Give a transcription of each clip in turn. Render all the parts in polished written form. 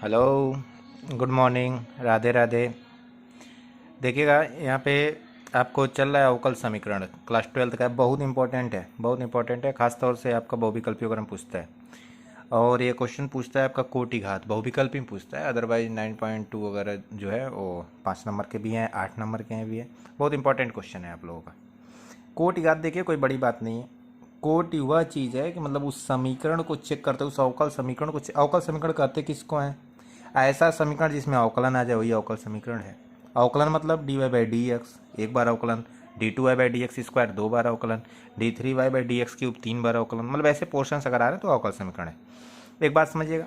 Hello, good morning, Radhe Radhe. देखिएगा यहाँ पे आपको चल रहा है अवकल समीकरण, क्लास 12 का है, बहुत इंपॉर्टेंट है, बहुत इंपॉर्टेंट है। खास तौर से आपका बहुविकल्पी वगैरह में पूछता है। और ये क्वेश्चन पूछता है आपका कोटि घात, बहुविकल्पी में पूछता है। अदरवाइज 9.2 वगैरह जो है वो 5 नंबर के भी हैं, 8 नंबर के हैं भी है। बहुत इंपॉर्टेंट क्वेश्चन है आप लोगों का। कोटि घात देखिए कोई बड़ी बात नहीं है। कोटि वह चीज़ है कि मतलब उस समीकरण को चेक करते, उस अवकल समीकरण को अवकल समीकरण कहते किसको हैं? ऐसा समीकरण जिसमें अवकलन आ जाए वही अवकल समीकरण है। अवकलन मतलब dy बाई डी एक्स एक बार अवकलन, d2y by d x square 2 बार अवकलन, d3y by d x cube 3 बार अवकलन। मतलब ऐसे पोर्शंस अगर आ रहे हैं तो अवकल समीकरण है। एक बात समझिएगा,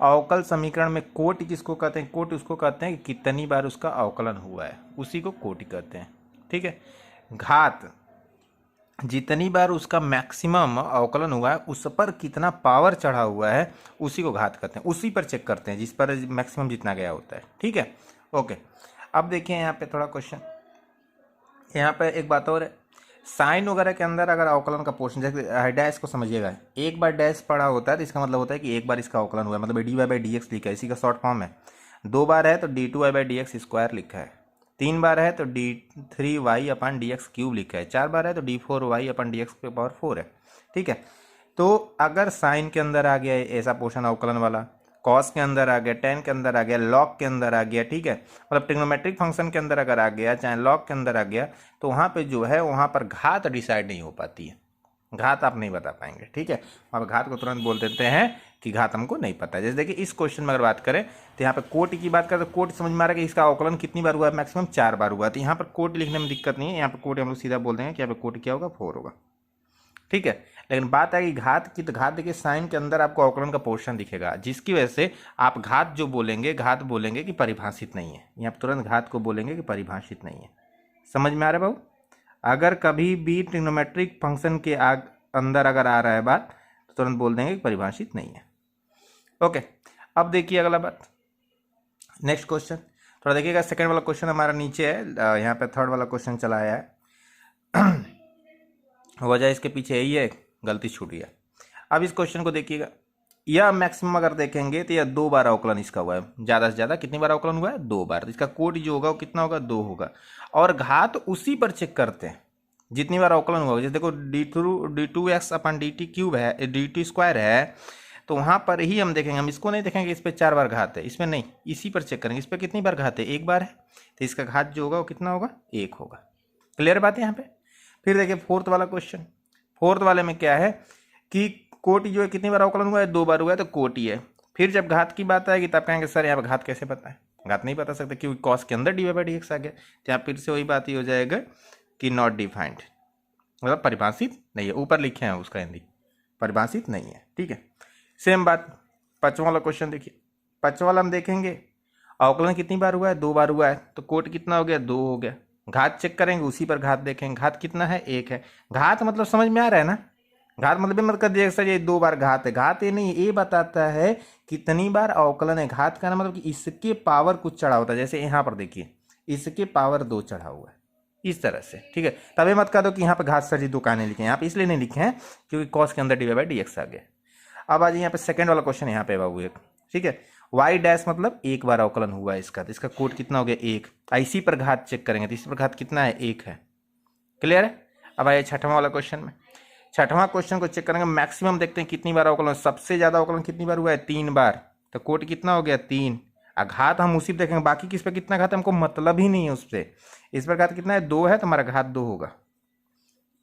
अवकल समीकरण में कोटि किसको कहते हैं? कोटि उसको कहते हैं कि कितनी बार उसका अवकलन हुआ है, उसी को कोटि कहते हैं। ठीक है। घात जितनी बार उसका मैक्सिमम अवकलन हुआ है उस पर कितना पावर चढ़ा हुआ है उसी को घात कहते हैं। उसी पर चेक करते हैं जिस पर मैक्सिमम जितना गया होता है। ठीक है, ओके। अब देखिए यहाँ पे थोड़ा क्वेश्चन, यहाँ पे एक बात और है, साइन वगैरह के अंदर अगर अवकलन का पोर्शन, जैसे डैश को समझिएगा, एक बार डैश पड़ा होता है तो इसका मतलब होता है कि एक बार इसका अवकलन हुआ है, मतलब d y by d x लिखा है, इसी का शॉर्ट फॉर्म है। 2 बार है तो d2y by d x square लिखा है। 3 बार है तो d3y अपन डी एक्स क्यूब लिखा है। 4 बार है तो d4y अपन डी एक्स के पावर 4 है। ठीक है। तो अगर साइन के अंदर आ गया ऐसा पोर्शन अवकलन वाला, कॉस के अंदर आ गया, टेन के अंदर आ गया, लॉग के अंदर आ गया, ठीक है, मतलब ट्रिग्नोमेट्रिक फंक्शन के अंदर अगर आ गया, चाहे लॉग के अंदर आ गया, तो वहाँ पे जो है वहाँ पर घात डिसाइड नहीं हो पाती है। घात आप नहीं बता पाएंगे। ठीक है, वहाँ पर घात को तुरंत बोल देते हैं कि घात हमको नहीं पता है। जैसे देखिए इस क्वेश्चन में अगर बात करें तो यहाँ पे कोटि की बात करें तो कोटि समझ में आ रहा है कि इसका अवकलन कितनी बार हुआ है? मैक्सिमम 4 बार हुआ है। तो यहाँ पर कोटि लिखने में दिक्कत नहीं है, यहाँ पर कोटि हम लोग सीधा बोल देंगे कि यहाँ पे कोटि क्या होगा? 4 होगा। ठीक है। लेकिन बात है कि घात की, तो घात देखिए साइन के अंदर आपको अवकलन का पोर्शन दिखेगा, जिसकी वजह से आप घात जो बोलेंगे, घात बोलेंगे कि परिभाषित नहीं है। यहाँ पर तुरंत घात को बोलेंगे कि परिभाषित नहीं है। समझ में आ रहा है बाबू? अगर कभी भी ट्रिग्नोमेट्रिक फंक्शन के अंदर अगर आ रहा है बात तो तुरंत बोल देंगे कि परिभाषित नहीं है। ओके, अब देखिए अगला बात, नेक्स्ट क्वेश्चन थोड़ा देखिएगा। सेकंड वाला क्वेश्चन हमारा नीचे है, यहाँ पे थर्ड वाला क्वेश्चन चला आया है। वजह इसके पीछे यही है, गलती छूट गया। अब इस क्वेश्चन को देखिएगा, यह मैक्सिमम अगर देखेंगे तो यह 2 बार अवकलन इसका हुआ है। ज़्यादा से ज़्यादा कितनी बार अवकलन हुआ है? 2 बार। तो इसका कोटि जो होगा वो कितना होगा? 2 होगा। और घात उसी पर चेक करते हैं जितनी बार अवकलन हुआ। जैसे देखो d2x अपन dt क्यूब है, dt स्क्वायर है, तो वहाँ पर ही हम देखेंगे, हम इसको नहीं देखेंगे इस पर 4 बार घात है, इसमें नहीं, इसी पर चेक करेंगे इस पर कितनी बार घात है? 1 बार है, तो इसका घात जो होगा वो कितना होगा? 1 होगा। क्लियर बात है यहाँ पे? फिर देखिए फोर्थ वाला क्वेश्चन, फोर्थ वाले में क्या है कि कोटि जो है कितनी बार अवकलन हुआ है? 2 बार हुआ है, तो कोटि है। फिर जब घात की बात आएगी तब कहेंगे सर यहाँ पर घात कैसे पता है? घात नहीं बता सकते क्योंकि कॉस के अंदर डी बाई डी एक्स आ गया। तो यहाँ फिर से वही बात ही हो जाएगा कि नॉट डिफाइंड, मतलब परिभाषित नहीं है। ऊपर लिखे हैं उसका हिंदी, परिभाषित नहीं है। ठीक है, सेम बात पांचवा वाला क्वेश्चन देखिए। पांचवा वाला हम देखेंगे अवकलन कितनी बार हुआ है? 2 बार हुआ है, तो कोट कितना हो गया? 2 हो गया। घात चेक करेंगे, उसी पर घात देखेंगे, घात कितना है? 1 है। घात मतलब समझ में आ रहा है ना? घात मतलब मत कर दिया सर ये 2 बार घात है। घात ये नहीं, ये बताता है कितनी बार अवकलन है। घात का ना मतलब कि इसके पावर कुछ चढ़ा होता है। जैसे यहाँ पर देखिए इसके पावर 2 चढ़ा हुआ है, इस तरह से। ठीक है, तभी मत कह दो कि यहाँ पर घात सर जी 2 काहे लिखे हैं। यहाँ पे इसलिए नहीं लिखे हैं क्योंकि कॉस के अंदर डी बाई डी एक्स आ गया। अब आज यहाँ पे सेकंड वाला क्वेश्चन यहाँ पे बाबू एक, ठीक है, वाई डैश मतलब 1 बार अवकलन हुआ है इसका, तो इसका कोट कितना हो गया? 1। इसी पर घात चेक करेंगे तो इसी पर घात कितना है? 1 है। क्लियर है? अब आइए छठवां वाला क्वेश्चन में। छठवां क्वेश्चन को चेक करेंगे, मैक्सिमम देखते हैं कितनी बार अवकलन, सबसे ज्यादा अवकलन कितनी बार हुआ है? 3 बार। तो कोट कितना हो गया? 3। घात हम उसी पर देखेंगे, बाकी किस पे कितना घात हमको मतलब ही नहीं है उससे। इस पर घात कितना है? 2 है, तो हमारा घात 2 होगा।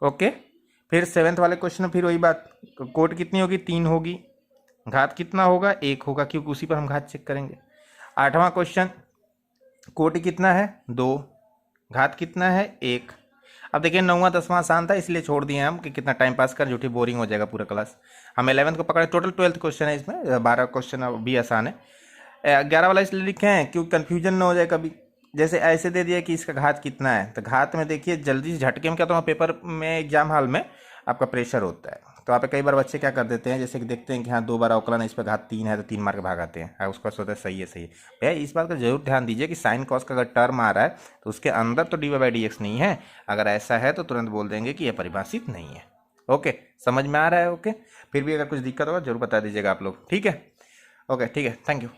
ओके, फिर सेवेंथ वाले क्वेश्चन में फिर वही बात, कोट कितनी होगी? 3 होगी। घात कितना होगा? 1 होगा, क्योंकि उसी पर हम घात चेक करेंगे। आठवां क्वेश्चन, कोटि कितना है? 2। घात कितना है? 1। अब देखिए 9वां 10वां आसान था इसलिए छोड़ दिए हम कि कितना टाइम पास कर, झूठी बोरिंग हो जाएगा पूरा क्लास। हम 11th को पकड़े, टोटल 12th क्वेश्चन है इसमें, 12 क्वेश्चन भी आसान है। 11 वाला इसलिए लिखे हैं क्योंकि कन्फ्यूजन ना हो जाए कभी। जैसे ऐसे दे दिया कि इसका घात कितना है, तो घात में देखिए जल्दी से झटके में क्या, तो पेपर में एग्जाम हॉल में आपका प्रेशर होता है, तो आप कई बार बच्चे क्या कर देते हैं, जैसे कि देखते हैं कि हाँ 2 बार अवकलन है, इस पर घात 3 है तो 3 मार्क भागाते हैं। उसका सोचते हैं सही है सही है। भैया इस बात का जरूर ध्यान दीजिए कि साइन कॉस का अगर टर्म आ रहा है तो उसके अंदर तो डी बाई डी एक्स नहीं है। अगर ऐसा है तो तुरंत बोल देंगे कि यह परिभाषित नहीं है। ओके, समझ में आ रहा है? ओके, फिर भी अगर कुछ दिक्कत होगा जरूर बता दीजिएगा आप लोग। ठीक है, ओके, ठीक है, थैंक यू।